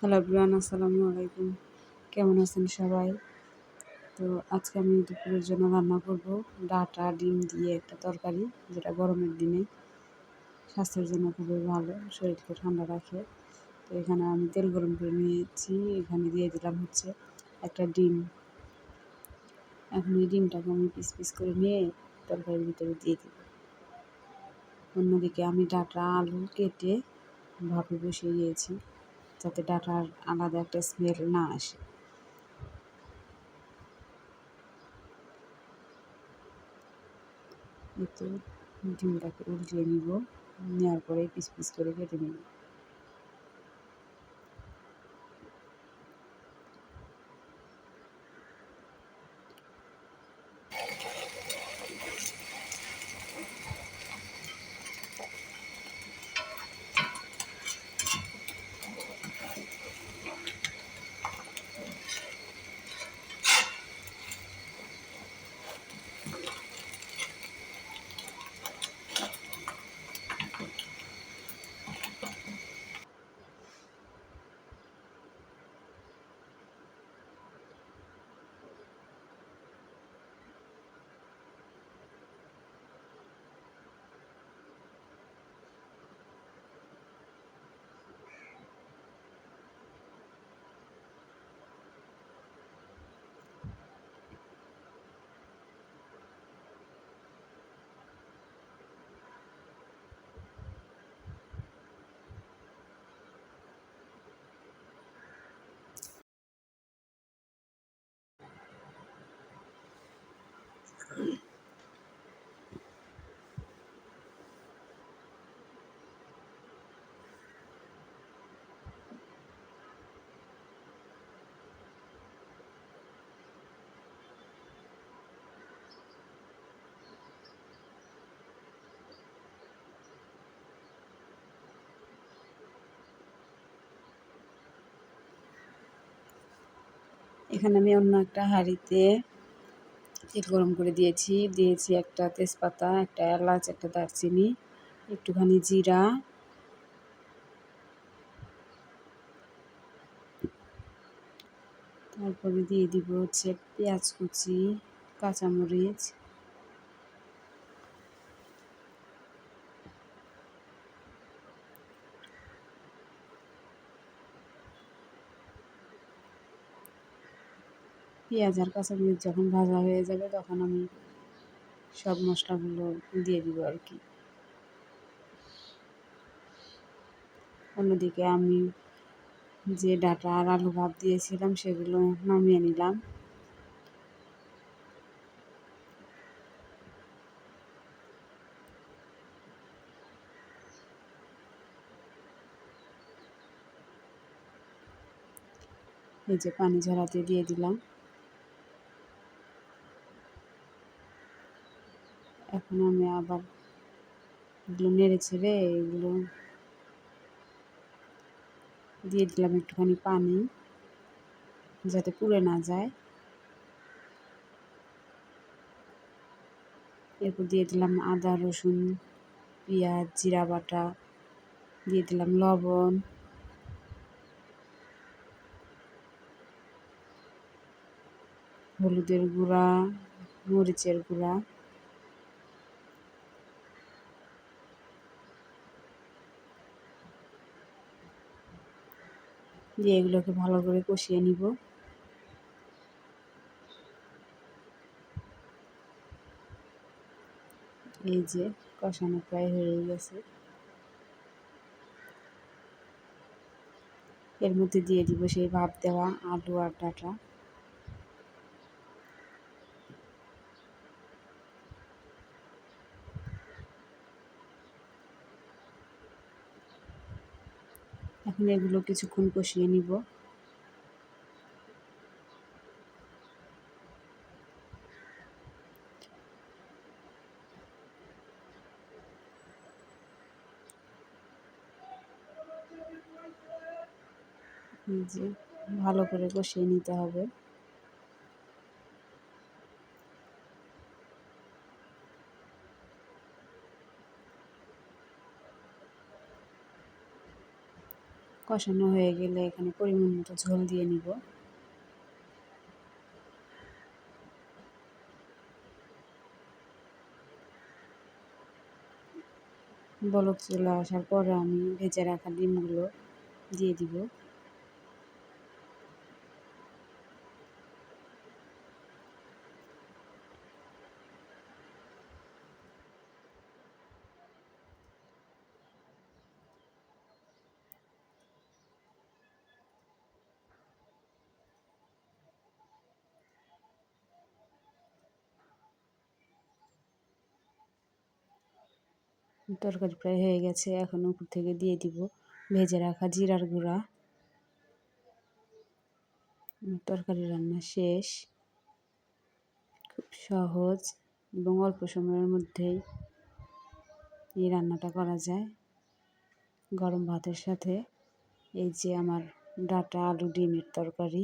Hello everyone, আসসালামু আলাইকুম। কেমন আছেন সবাই? তো আজকে আমি দুপুরের জন্য রান্না করব ডাঁটা ডিম দিয়ে একটা তরকারি, যেটা গরমের দিনে স্বাস্থ্যের জন্য খুবই ভালো, শরীরকে ঠান্ডা রাখে। তো এখানে আমি তেল গরম করে নিয়েছি, এখানে দিয়ে দিলাম হচ্ছে একটা ডিম। এখন এই ডিমটাকে আমি পিস পিস করে নিয়ে তরকারির ভিতরে দিয়ে দিব। অন্যদিকে আমি ডাঁটা আলু কেটে ভাপে বসিয়ে দিয়েছি, যাতে ডাঁটার আলাদা একটা স্মেল না আসে। এতে ডিমটাকে উল্টিয়ে নিব, নেওয়ার পরে পিস পিস করে কেটে নিব। এখানে আমি অন্য একটা হাঁড়িতে তেল গরম করে দিয়েছি একটা তেজপাতা, একটা এলাচ, একটা দারচিনি, একটুখানি জিরা, তারপরে দিয়ে দিব হচ্ছে পেঁয়াজ কুচি, কাঁচামরিচ, পেঁয়াজ আর কাঁচামরিচ যখন ভাজা হয়ে যাবে তখন আমি সব মশলাগুলো দিয়ে দিব আর কি। অন্যদিকে আমি যে ডাঁটা আর আলু ভাপ দিয়েছিলাম সেগুলো নামিয়ে নিলাম। এই যে পানি ঝরাতে দিয়ে দিলাম। এখন আমি আবার এগুলো নেড়ে ছেড়ে এগুলো দিয়ে দিলাম একটুখানি পানি, যাতে পুড়ে না যায়। এরপর দিয়ে দিলাম আদা রসুন পেঁয়াজ জিরা বাটা, দিয়ে দিলাম লবণ, হলুদের গুঁড়া, মরিচের গুঁড়া, দিয়ে এগুলোকে ভালো করে কষিয়ে নিব। এই যে কষানো প্রায় হয়ে গেছে। এর মধ্যে দিয়ে দিব সেই ভাপ দেওয়া আলু আর ডাঁটা। এখন এগুলো কিছুক্ষণ কষিয়ে নিব। এই যে ভালো করে কষিয়ে নিতে হবে। কষানো হয়ে গেলে এখানে পরিমাণ মতো ঝোল দিয়ে নিব। বলক চলে আসার পরে আমি ভেজে রাখা ডিমগুলো দিয়ে দিব। তরকারি প্রায় হয়ে গেছে, এখন উপর থেকে দিয়ে দিব ভেজে রাখা জিরার গুঁড়া। তরকারি রান্না শেষ। খুব সহজ এবং অল্প সময়ের মধ্যেই এই রান্নাটা করা যায়। গরম ভাতের সাথে এই যে আমার ডাঁটা আলু ডিমের তরকারি।